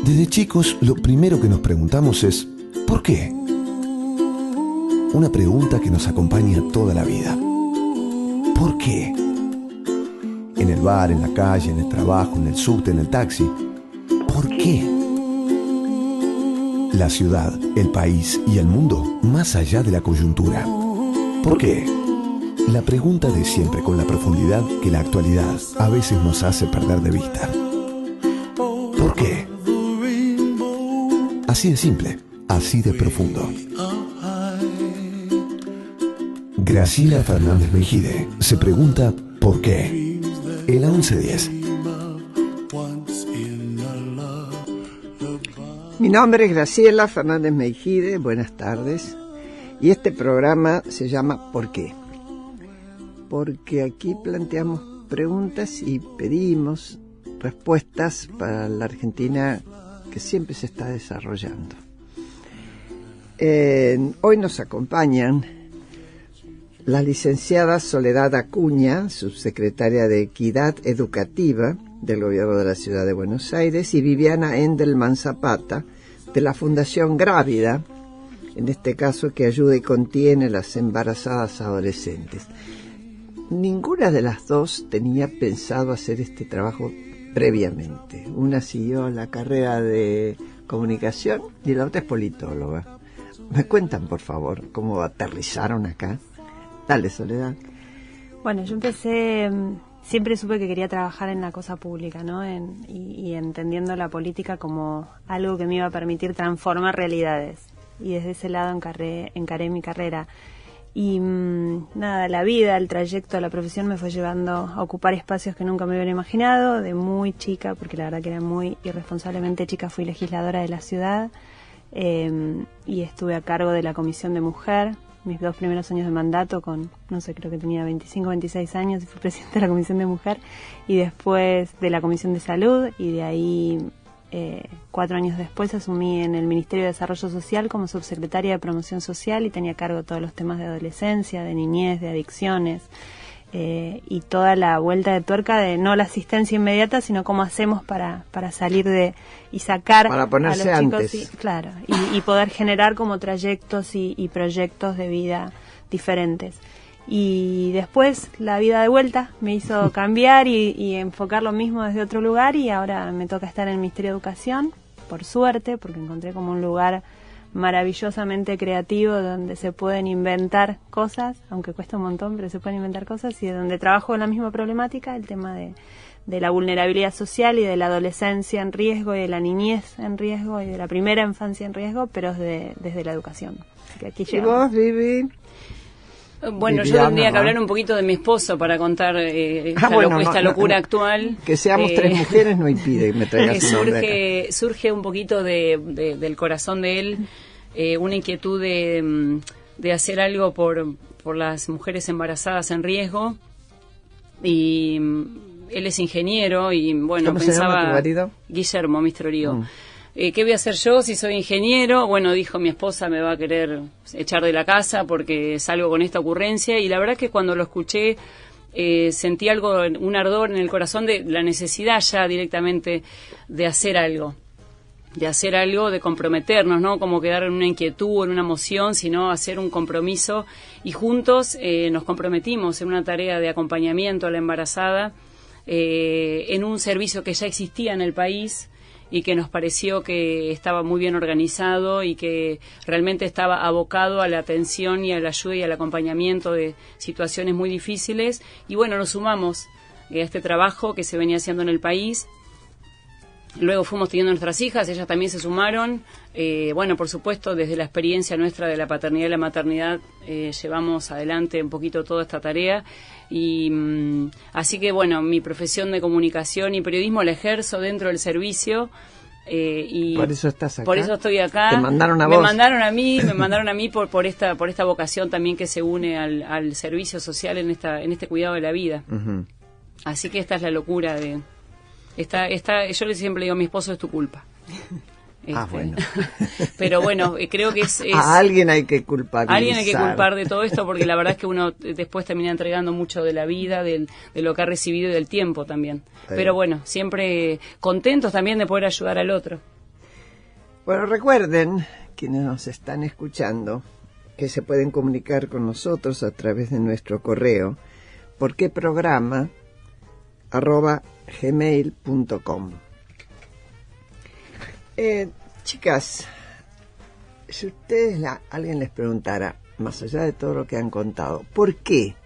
Desde chicos, lo primero que nos preguntamos es ¿por qué? Una pregunta que nos acompaña toda la vida. ¿Por qué? En el bar, en la calle, en el trabajo, en el subte, en el taxi. ¿Por qué? La ciudad, el país y el mundo, más allá de la coyuntura. ¿Por qué? La pregunta de siempre con la profundidad que la actualidad a veces nos hace perder de vista. ¿Por qué? Así de simple, así de profundo. Graciela Fernández Mejide se pregunta ¿por qué? En la 1110. Mi nombre es Graciela Fernández Mejide, buenas tardes. Y este programa se llama ¿Por qué? Porque aquí planteamos preguntas y pedimos respuestas para la Argentina que siempre se está desarrollando. Hoy nos acompañan la licenciada Soledad Acuña, subsecretaria de Equidad Educativa del Gobierno de la Ciudad de Buenos Aires, y Viviana Endelman Zapata, de la Fundación Grávida, en este caso que ayuda y contiene a las embarazadas adolescentes. Ninguna de las dos tenía pensado hacer este trabajo previamente. Una siguió la carrera de comunicación y la otra es politóloga. ¿Me cuentan, por favor, cómo aterrizaron acá? Dale, Soledad. Bueno, yo empecé, siempre supe que quería trabajar en la cosa pública, ¿no? Y entendiendo la política como algo que me iba a permitir transformar realidades. Y desde ese lado encaré mi carrera. Y nada, la vida, el trayecto, la profesión me fue llevando a ocupar espacios que nunca me hubiera imaginado. De muy chica, porque la verdad que era muy irresponsablemente chica, fui legisladora de la ciudad y estuve a cargo de la Comisión de Mujer. Mis 2 primeros años de mandato con, no sé, creo que tenía 25, 26 años y fui presidenta de la Comisión de Mujer y después de la Comisión de Salud y de ahí 4 años después asumí en el Ministerio de Desarrollo Social como subsecretaria de Promoción Social y tenía a cargo todos los temas de adolescencia, de niñez, de adicciones y toda la vuelta de tuerca de no la asistencia inmediata, sino cómo hacemos para salir de y sacar para ponerse a los chicos antes. Claro, y poder generar como trayectos y proyectos de vida diferentes. Y después la vida de vuelta me hizo cambiar y enfocar lo mismo desde otro lugar y ahora me toca estar en el Ministerio de Educación, por suerte, porque encontré como un lugar maravillosamente creativo donde se pueden inventar cosas, aunque cuesta un montón, pero se pueden inventar cosas y donde trabajo en la misma problemática, el tema de la vulnerabilidad social y de la adolescencia en riesgo y de la niñez en riesgo y de la primera infancia en riesgo, pero desde la educación. Así que aquí ¿Y vos, Vivi? Bueno, Viviana, yo tendría que ¿no? hablar un poquito de mi esposo para contar esta locura actual. Que seamos 3 mujeres no impide que me traigas un hombre acá. Surge un poquito del corazón de él, una inquietud de hacer algo por las mujeres embarazadas en riesgo. Y él es ingeniero y bueno, ¿Cómo se llama tu marido? Guillermo Mistro-Lío. ¿Qué voy a hacer yo si soy ingeniero? Bueno, dijo, mi esposa me va a querer echar de la casa porque salgo con esta ocurrencia. Y la verdad que cuando lo escuché sentí un ardor en el corazón de la necesidad ya directamente de hacer algo, de comprometernos, no como quedar en una inquietud o en una emoción, sino hacer un compromiso. Y juntos nos comprometimos en una tarea de acompañamiento a la embarazada en un servicio que ya existía en el país y que nos pareció que estaba muy bien organizado y que realmente estaba abocado a la atención y a la ayuda y al acompañamiento de situaciones muy difíciles. Y bueno, nos sumamos a este trabajo que se venía haciendo en el país. Luego fuimos teniendo nuestras hijas, ellas también se sumaron. Bueno, por supuesto, desde la experiencia nuestra de la paternidad y la maternidad, llevamos adelante un poquito toda esta tarea. Y así que, bueno, mi profesión de comunicación y periodismo la ejerzo dentro del servicio. Y por eso estás acá. Por eso estoy acá. Te mandaron a me vos. mandaron a mí por esta vocación también que se une al servicio social en este cuidado de la vida. Uh-huh. Así que esta es la locura de... yo siempre le digo a mi esposo, es tu culpa. Bueno. Pero bueno, creo que es a alguien hay que culpabilizar. Alguien hay que culpar de todo esto, porque la verdad es que uno después termina entregando mucho de la vida, de lo que ha recibido y del tiempo también. Pero bueno, siempre contentos también de poder ayudar al otro. Bueno, recuerden, quienes nos están escuchando, que se pueden comunicar con nosotros a través de nuestro correo, porqueprograma@gmail.com. Chicas, si ustedes alguien les preguntara, más allá de todo lo que han contado, ¿por qué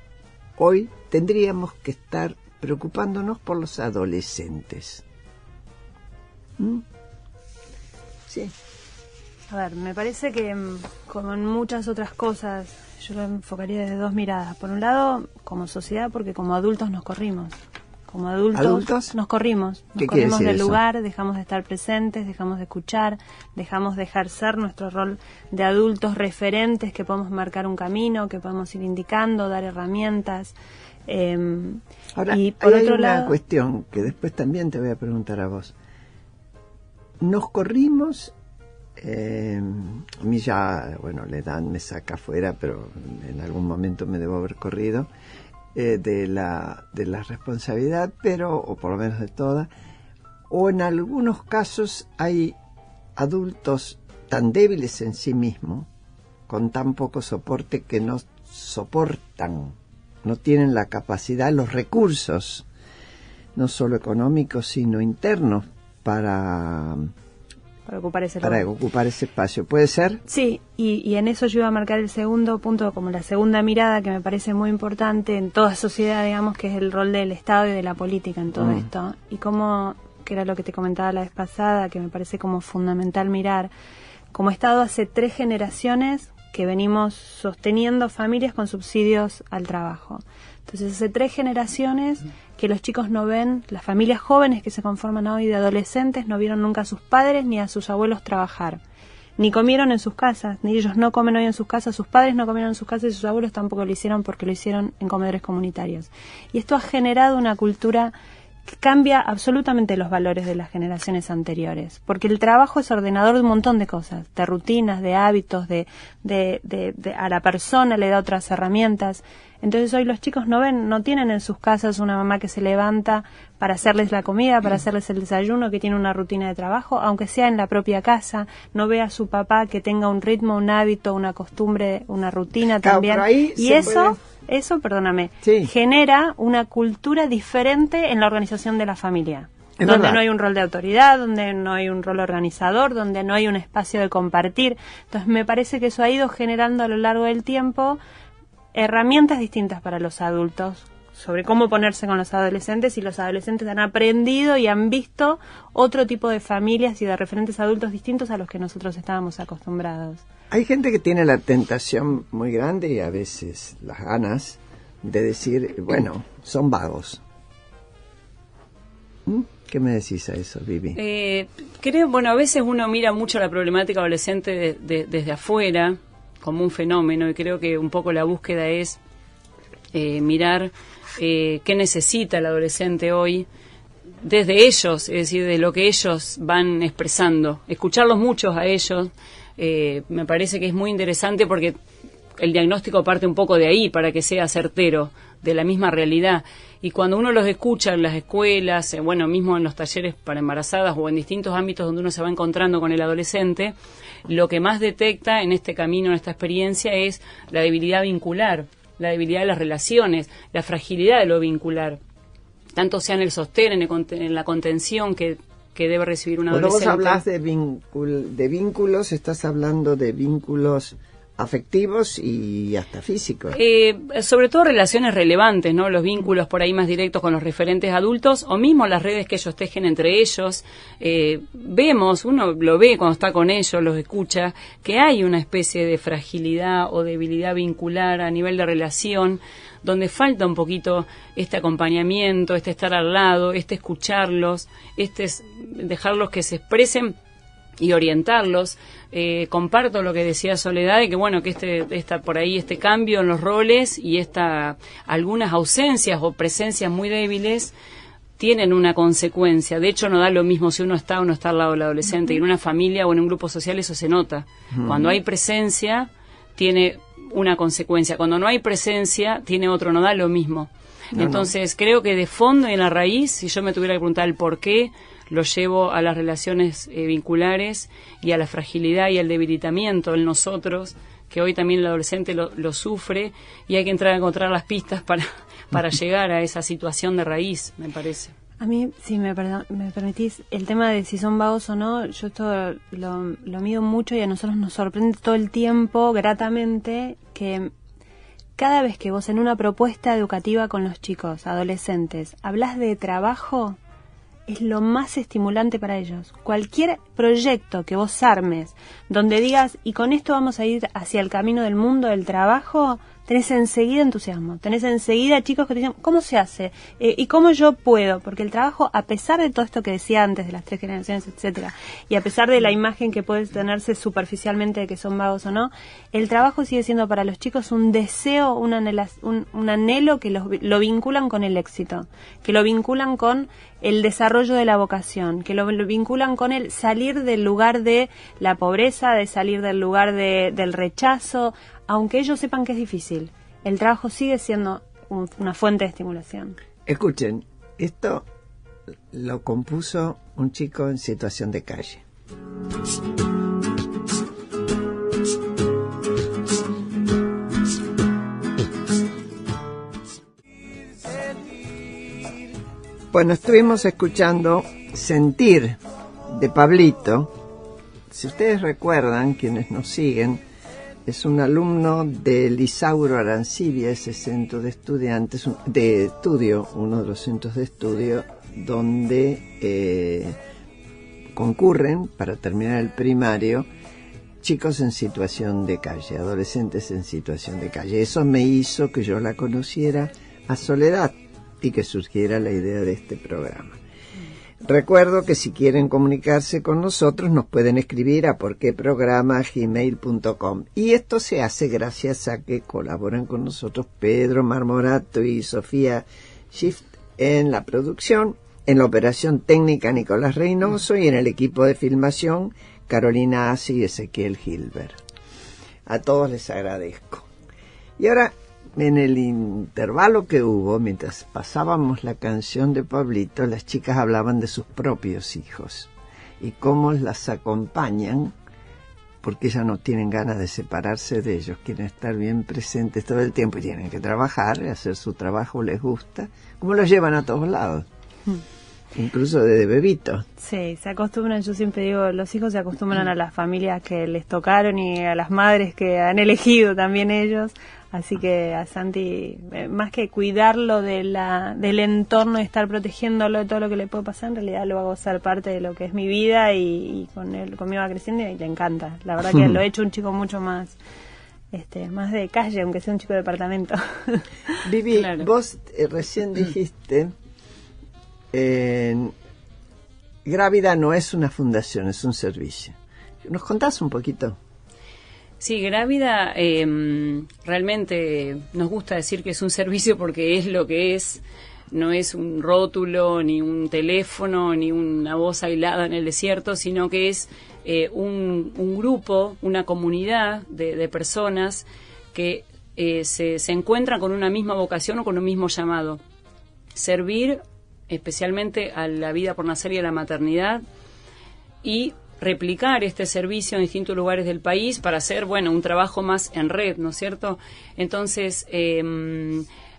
hoy tendríamos que estar preocupándonos por los adolescentes? Sí. A ver, me parece que como en muchas otras cosas, yo lo enfocaría desde dos miradas. Por un lado, como sociedad, porque como adultos nos corrimos. Como adultos nos corrimos. Nos corrimos del lugar, dejamos de estar presentes, dejamos de escuchar, dejamos de ejercer nuestro rol de adultos referentes, que podemos marcar un camino, que podemos ir indicando, dar herramientas. Ahora, y por hay otro una lado, cuestión que después también te voy a preguntar a vos. Nos corrimos, a mí ya, bueno, la edad me saca afuera, pero en algún momento me debo haber corrido de la responsabilidad, pero, o por lo menos de toda, o en algunos casos hay adultos tan débiles en sí mismos, con tan poco soporte, que no soportan, no tienen la capacidad, los recursos, no solo económicos, sino internos, para ocupar ese espacio. ¿Puede ser? Sí, y en eso yo iba a marcar el segundo punto, como la segunda mirada, que me parece muy importante en toda sociedad, digamos, que es el rol del Estado y de la política en todo esto. Y como, que era lo que te comentaba la vez pasada, que me parece como fundamental mirar, como Estado hace 3 generaciones que venimos sosteniendo familias con subsidios al trabajo. Entonces hace 3 generaciones que los chicos no ven, las familias jóvenes que se conforman hoy de adolescentes no vieron nunca a sus padres ni a sus abuelos trabajar, ni comieron en sus casas, ni ellos no comen hoy en sus casas, sus padres no comieron en sus casas y sus abuelos tampoco lo hicieron, porque lo hicieron en comedores comunitarios. Y esto ha generado una cultura que cambia absolutamente los valores de las generaciones anteriores, porque el trabajo es ordenador de un montón de cosas, de rutinas, de hábitos, de a la persona le da otras herramientas. Entonces hoy los chicos no tienen en sus casas una mamá que se levanta para hacerles la comida, para hacerles el desayuno, que tiene una rutina de trabajo, aunque sea en la propia casa. No ve a su papá que tenga un ritmo, un hábito, una costumbre, una rutina también. Y eso, perdóname, genera una cultura diferente en la organización de la familia. Donde no hay un rol de autoridad, donde no hay un rol organizador, donde no hay un espacio de compartir. Entonces me parece que eso ha ido generando a lo largo del tiempo herramientas distintas para los adultos sobre cómo ponerse con los adolescentes, y los adolescentes han aprendido y han visto otro tipo de familias y de referentes adultos distintos a los que nosotros estábamos acostumbrados. Hay gente que tiene la tentación muy grande y a veces las ganas de decir, bueno, son vagos. ¿Qué me decís a eso, Vivi? Creo, bueno, a veces uno mira mucho la problemática adolescente desde afuera, como un fenómeno, y creo que un poco la búsqueda es mirar qué necesita el adolescente hoy desde ellos, es decir, de lo que ellos van expresando, escucharlos muchos a ellos. Me parece que es muy interesante, porque el diagnóstico parte un poco de ahí para que sea certero, de la misma realidad. Y cuando uno los escucha en las escuelas, bueno, mismo en los talleres para embarazadas o en distintos ámbitos donde uno se va encontrando con el adolescente, lo que más detecta en este camino, en esta experiencia, es la debilidad vincular, la debilidad de las relaciones, la fragilidad de lo vincular, tanto sea en el sostén, en la contención que debe recibir un adolescente. Cuando vos hablas de vínculos, estás hablando de vínculos afectivos y hasta físicos. Sobre todo relaciones relevantes, ¿no? Los vínculos por ahí más directos con los referentes adultos, o mismo las redes que ellos tejen entre ellos. Vemos, uno lo ve cuando está con ellos, los escucha, que hay una especie de fragilidad o debilidad vincular a nivel de relación, donde falta un poquito este acompañamiento, este estar al lado, este escucharlos, este dejarlos que se expresen y orientarlos. Comparto lo que decía Soledad, de que bueno, que por ahí este cambio en los roles y algunas ausencias o presencias muy débiles tienen una consecuencia. De hecho, no da lo mismo si uno está o no está al lado del adolescente. Y en una familia o en un grupo social eso se nota. Cuando hay presencia, tiene una consecuencia. Cuando no hay presencia, tiene otro, no da lo mismo. Entonces, creo que de fondo y en la raíz, si yo me tuviera que preguntar el por qué, lo llevo a las relaciones vinculares y a la fragilidad y al debilitamiento en nosotros, que hoy también el adolescente lo sufre, y hay que entrar a encontrar las pistas para llegar a esa situación de raíz, me parece. A mí, si me permitís, el tema de si son vagos o no, yo esto lo mido mucho y a nosotros nos sorprende todo el tiempo, gratamente, que cada vez que vos en una propuesta educativa con los chicos, adolescentes, hablas de trabajo, es lo más estimulante para ellos. Cualquier proyecto que vos armes, donde digas, y con esto vamos a ir hacia el camino del mundo del trabajo, tenés enseguida entusiasmo, tenés enseguida chicos que te dicen, ¿cómo se hace? ¿Y cómo yo puedo? Porque el trabajo, a pesar de todo esto que decía antes, de las 3 generaciones, etcétera, y a pesar de la imagen que puede tenerse superficialmente de que son vagos o no, el trabajo sigue siendo para los chicos un deseo, un anhelo que lo vinculan con el éxito, que lo vinculan con el desarrollo de la vocación, que lo vinculan con el salir del lugar de la pobreza, de salir del lugar del rechazo, aunque ellos sepan que es difícil. El trabajo sigue siendo una fuente de estimulación. Escuchen, esto lo compuso un chico en situación de calle. Bueno, estuvimos escuchando Sentir de Pablito. Si ustedes recuerdan, quienes nos siguen, es un alumno del Isauro Arancibia, ese centro de estudiantes, de estudio, uno de los centros de estudio donde concurren para terminar el primario chicos en situación de calle, adolescentes en situación de calle. Eso me hizo que yo la conociera a Soledad y que surgiera la idea de este programa. Recuerdo que si quieren comunicarse con nosotros nos pueden escribir a porqueprograma@gmail.com, y esto se hace gracias a que colaboran con nosotros Pedro Marmorato y Sofía Shift en la producción, en la operación técnica Nicolás Reynoso y en el equipo de filmación Carolina Asi y Ezequiel Gilbert. A todos les agradezco. Y ahora, en el intervalo que hubo, mientras pasábamos la canción de Pablito, las chicas hablaban de sus propios hijos y cómo las acompañan, porque ellas no tienen ganas de separarse de ellos, quieren estar bien presentes todo el tiempo y tienen que trabajar, hacer su trabajo, les gusta, como los llevan a todos lados, incluso desde bebitos. Sí, se acostumbran, yo siempre digo, los hijos se acostumbran a las familias que les tocaron y a las madres que han elegido también ellos. Así que a Santi, más que cuidarlo del entorno y estar protegiéndolo de todo lo que le puede pasar, en realidad lo hago ser parte de lo que es mi vida y con él, conmigo va creciendo y le encanta. La verdad que lo he hecho un chico mucho más más de calle, aunque sea un chico de departamento. Vivi, Claro. vos recién dijiste, Grávida no es una fundación, es un servicio. ¿Nos contás un poquito? Sí, Grávida, realmente nos gusta decir que es un servicio porque es lo que es, no es un rótulo, ni un teléfono, ni una voz aislada en el desierto, sino que es un grupo, una comunidad de personas que se encuentran con una misma vocación o con un mismo llamado. Servir especialmente a la vida por nacer y a la maternidad, y replicar este servicio en distintos lugares del país para hacer, un trabajo más en red, ¿no es cierto? Entonces,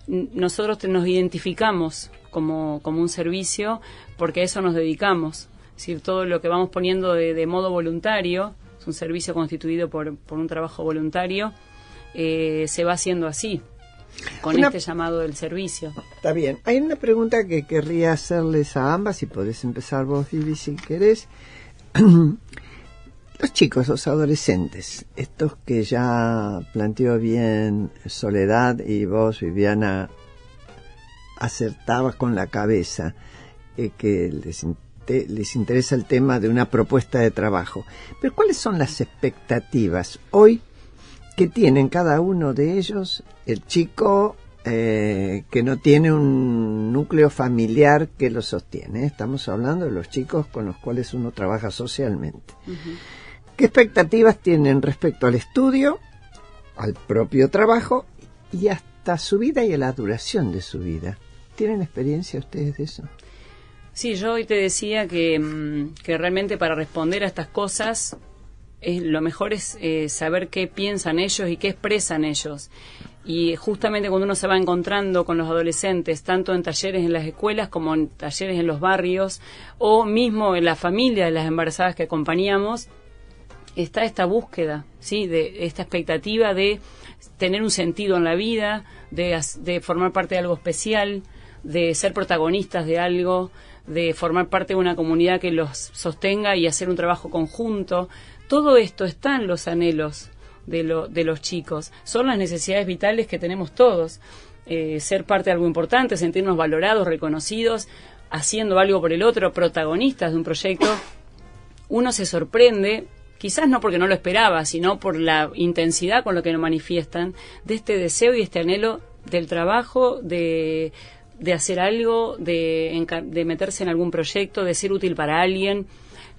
nosotros nos identificamos como un servicio porque a eso nos dedicamos. Es decir, todo lo que vamos poniendo de modo voluntario, es un servicio constituido por un trabajo voluntario, se va haciendo así, con este llamado del servicio. Está bien. Hay una pregunta que querría hacerles a ambas, si podés empezar vos, Vivi, si querés. Los chicos, los adolescentes, estos que ya planteó bien Soledad y vos, Viviana, acertabas con la cabeza, que les interesa el tema de una propuesta de trabajo. Pero ¿cuáles son las expectativas hoy que tienen cada uno de ellos, el chico que no tiene un núcleo familiar que lo sostiene. Estamos hablando de los chicos con los cuales uno trabaja socialmente. ¿Qué expectativas tienen respecto al estudio, al propio trabajo y hasta su vida y a la duración de su vida? ¿Tienen experiencia ustedes de eso? Sí, yo hoy te decía que realmente para responder a estas cosas lo mejor es saber qué piensan ellos y qué expresan ellos. Y justamente cuando uno se va encontrando con los adolescentes, tanto en talleres en las escuelas como en talleres en los barrios, o mismo en la familia de las embarazadas que acompañamos, está esta búsqueda, ¿sí?, de esta expectativa de tener un sentido en la vida, de formar parte de algo especial, de ser protagonistas de algo, de formar parte de una comunidad que los sostenga y hacer un trabajo conjunto. Todo esto está en los anhelos de los chicos. Son las necesidades vitales que tenemos todos. Ser parte de algo importante, sentirnos valorados, reconocidos, haciendo algo por el otro, protagonistas de un proyecto. Uno se sorprende, quizás no porque no lo esperaba, sino por la intensidad con lo que lo manifiestan, de este deseo y este anhelo del trabajo, de hacer algo, de meterse en algún proyecto, de ser útil para alguien.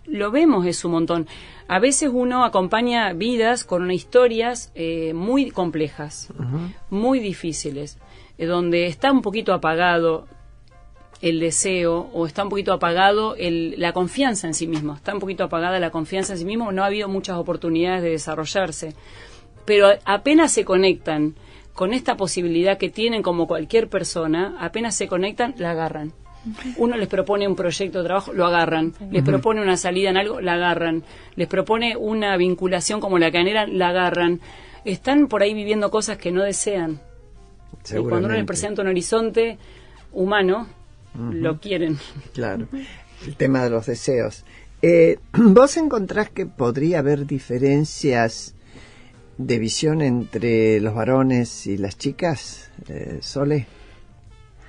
Lo vemos, es un montón. A veces uno acompaña vidas con historias muy complejas, muy difíciles, donde está un poquito apagado el deseo o está un poquito apagado la confianza en sí mismo, está un poquito apagada la confianza en sí mismo, no ha habido muchas oportunidades de desarrollarse. Pero apenas se conectan con esta posibilidad que tienen como cualquier persona, apenas se conectan, la agarran. Uno les propone un proyecto de trabajo, lo agarran. Les propone una salida en algo, la agarran. Les propone una vinculación como la que anhelan, la agarran. Están por ahí viviendo cosas que no desean. Y cuando uno les presenta un horizonte humano, lo quieren. Claro, el tema de los deseos. ¿Vos encontrás que podría haber diferencias de visión entre los varones y las chicas, Sole?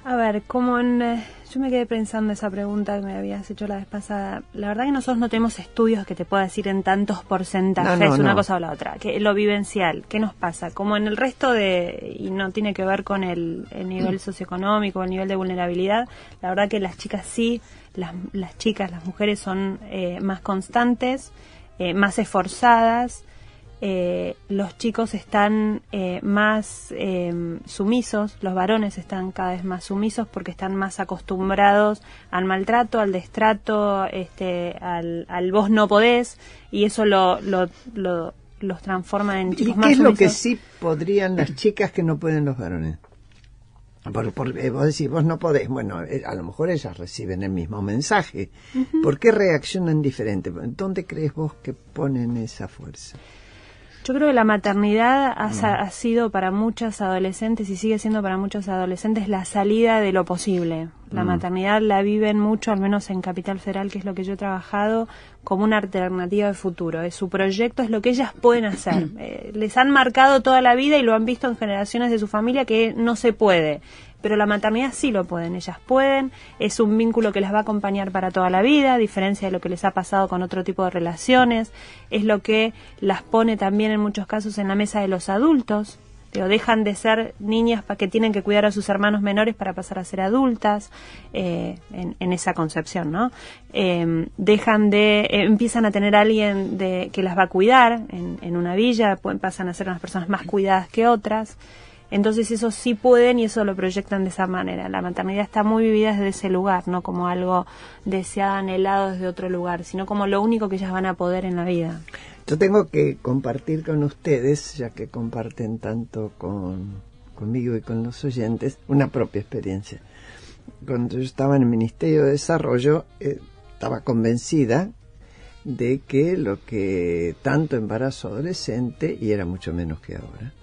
A ver, yo me quedé pensando esa pregunta que me habías hecho la vez pasada. La verdad que nosotros no tenemos estudios que te pueda decir en tantos porcentajes una cosa o la otra. Que lo vivencial, ¿qué nos pasa? Como en el resto y no tiene que ver con el nivel socioeconómico, el nivel de vulnerabilidad, la verdad que las chicas sí, las chicas, las mujeres son más constantes, más esforzadas. Los chicos están más sumisos, los varones están cada vez más sumisos porque están más acostumbrados al maltrato, al destrato, al vos no podés, y eso los transforma en chicos más sumisos. ¿Y qué es lo que sí podrían las chicas que no pueden los varones? Vos decís, vos no podés. Bueno, a lo mejor ellas reciben el mismo mensaje. ¿Por qué reaccionan diferente? ¿Dónde crees vos que ponen esa fuerza? Yo creo que la maternidad ha sido para muchas adolescentes y sigue siendo para muchos adolescentes la salida de lo posible. La maternidad la viven mucho, al menos en Capital Federal, que es lo que yo he trabajado, como una alternativa de futuro. Su proyecto es lo que ellas pueden hacer. Les han marcado toda la vida y lo han visto en generaciones de su familia que no se puede. Pero la maternidad sí lo pueden, ellas pueden, es un vínculo que les va a acompañar para toda la vida, a diferencia de lo que les ha pasado con otro tipo de relaciones, es lo que las pone también en muchos casos en la mesa de los adultos. Dejan de ser niñas que tienen que cuidar a sus hermanos menores para pasar a ser adultas, en esa concepción, ¿no? Empiezan a tener a alguien que las va a cuidar en una villa, pasan a ser unas personas más cuidadas que otras. Entonces eso sí pueden y eso lo proyectan de esa manera. La maternidad está muy vivida desde ese lugar, no como algo deseado, anhelado desde otro lugar, sino como lo único que ellas van a poder en la vida. Yo tengo que compartir con ustedes, ya que comparten tanto conmigo y con los oyentes, una propia experiencia. Cuando yo estaba en el Ministerio de Desarrollo, estaba convencida de que lo que tanto embarazo adolescente, y era mucho menos que ahora,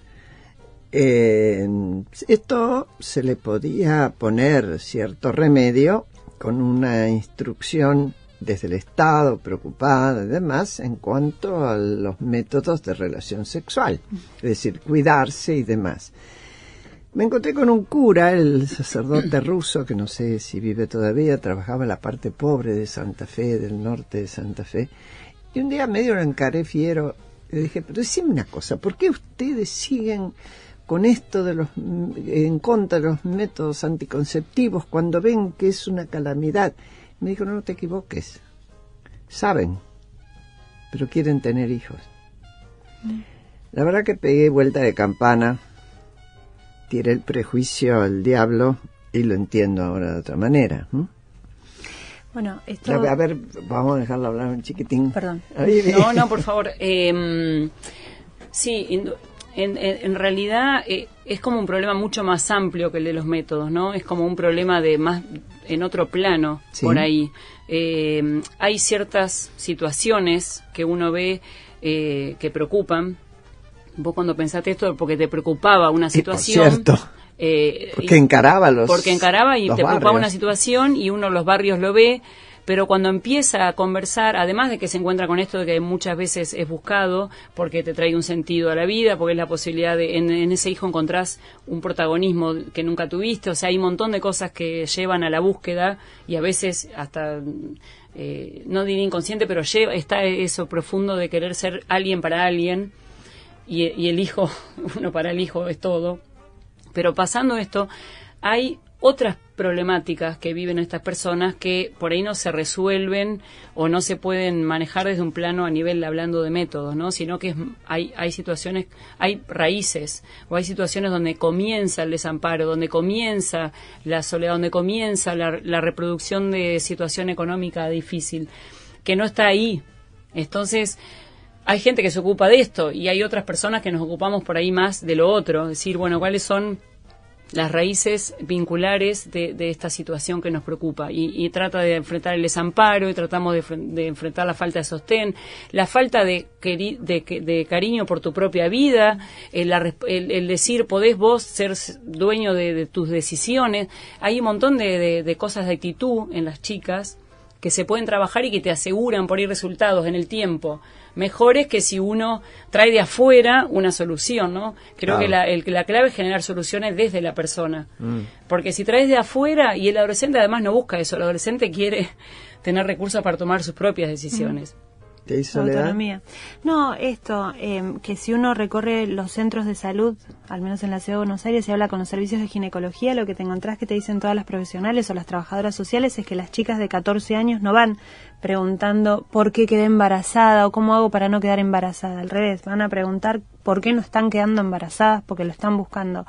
esto se le podía poner cierto remedio con una instrucción desde el Estado, preocupada y demás, en cuanto a los métodos de relación sexual, es decir, cuidarse y demás. Me encontré con un cura, el sacerdote ruso, que no sé si vive todavía, trabajaba en la parte pobre de Santa Fe, del norte de Santa Fe, y un día medio lo encaré fiero, le dije, pero decime una cosa, ¿por qué ustedes siguen con esto en contra de los métodos anticonceptivos cuando ven que es una calamidad. Me dijo, no te equivoques. Saben, pero quieren tener hijos. La verdad que pegué vuelta de campana, tiré el prejuicio al diablo y lo entiendo ahora de otra manera. Bueno, esto... A ver, vamos a dejarlo hablar un chiquitín. Perdón. No, por favor. Sí, en realidad es como un problema mucho más amplio que el de los métodos, ¿no? Es como un problema de más en otro plano, ¿sí? Por ahí. Hay ciertas situaciones que uno ve que preocupan. Vos cuando pensaste esto, porque te preocupaba una situación... Por cierto. Porque encaraba y te preocupaba una situación y uno los barrios lo ve, pero cuando empieza a conversar, además de que se encuentra con esto de que muchas veces es buscado porque te trae un sentido a la vida, porque es la posibilidad de en ese hijo encontrás un protagonismo que nunca tuviste, o sea, hay un montón de cosas que llevan a la búsqueda y a veces hasta no diría inconsciente, pero está eso profundo de querer ser alguien para alguien y el hijo, uno para el hijo es todo. Pero pasando esto, hay otras problemáticas que viven estas personas que por ahí no se resuelven o no se pueden manejar desde un plano a nivel hablando de métodos, ¿no? Sino que hay situaciones, hay raíces o hay situaciones donde comienza el desamparo, donde comienza la soledad, donde comienza la reproducción de situación económica difícil, que no está ahí. Entonces... hay gente que se ocupa de esto y hay otras personas que nos ocupamos por ahí más de lo otro, es decir, bueno, cuáles son las raíces vinculares de esta situación que nos preocupa y trata de enfrentar el desamparo y tratamos de enfrentar la falta de sostén, la falta de cariño por tu propia vida, el decir podés vos ser dueño de tus decisiones. Hay un montón de cosas de actitud en las chicas que se pueden trabajar y que te aseguran por ahí resultados en el tiempo mejores que si uno trae de afuera una solución, ¿no? Creo que la clave es generar soluciones desde la persona. Porque si traes de afuera, y el adolescente además no busca eso, el adolescente quiere tener recursos para tomar sus propias decisiones. ¿Qué hizo autonomía? No, esto, que si uno recorre los centros de salud, al menos en la ciudad de Buenos Aires, y habla con los servicios de ginecología, lo que te encontrás que te dicen todas las profesionales o las trabajadoras sociales es que las chicas de 14 años no van preguntando por qué quedé embarazada o cómo hago para no quedar embarazada. Al revés, van a preguntar por qué no están quedando embarazadas, porque lo están buscando,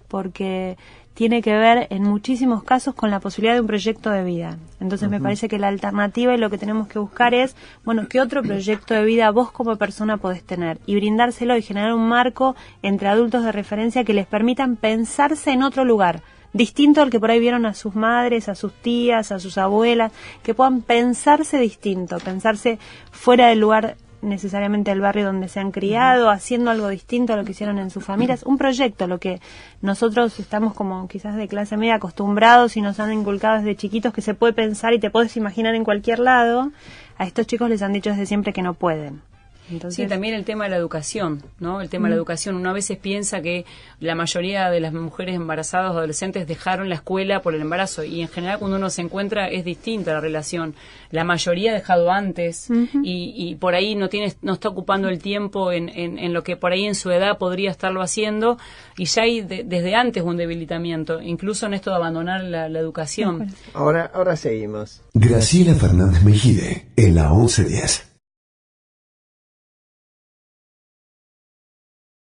porque tiene que ver en muchísimos casos con la posibilidad de un proyecto de vida. Entonces me parece que la alternativa y lo que tenemos que buscar es, bueno, ¿qué otro proyecto de vida vos como persona podés tener? Y brindárselo y generar un marco entre adultos de referencia que les permitan pensarse en otro lugar, distinto al que por ahí vieron a sus madres, a sus tías, a sus abuelas, que puedan pensarse distinto, pensarse fuera del lugar necesariamente el barrio donde se han criado, haciendo algo distinto a lo que hicieron en sus familias, un proyecto, lo que nosotros estamos como quizás de clase media acostumbrados y nos han inculcado desde chiquitos que se puede pensar y te puedes imaginar en cualquier lado. A estos chicos les han dicho desde siempre que no pueden. Entonces... Sí, también el tema de la educación, ¿no? El tema de la educación. Uno a veces piensa que la mayoría de las mujeres embarazadas o adolescentes dejaron la escuela por el embarazo y en general cuando uno se encuentra es distinta la relación. La mayoría ha dejado antes y por ahí no está ocupando el tiempo en lo que por ahí en su edad podría estarlo haciendo y ya hay desde antes un debilitamiento, incluso en esto de abandonar la educación. Ahora seguimos. Graciela Fernández Mejide en la 1110.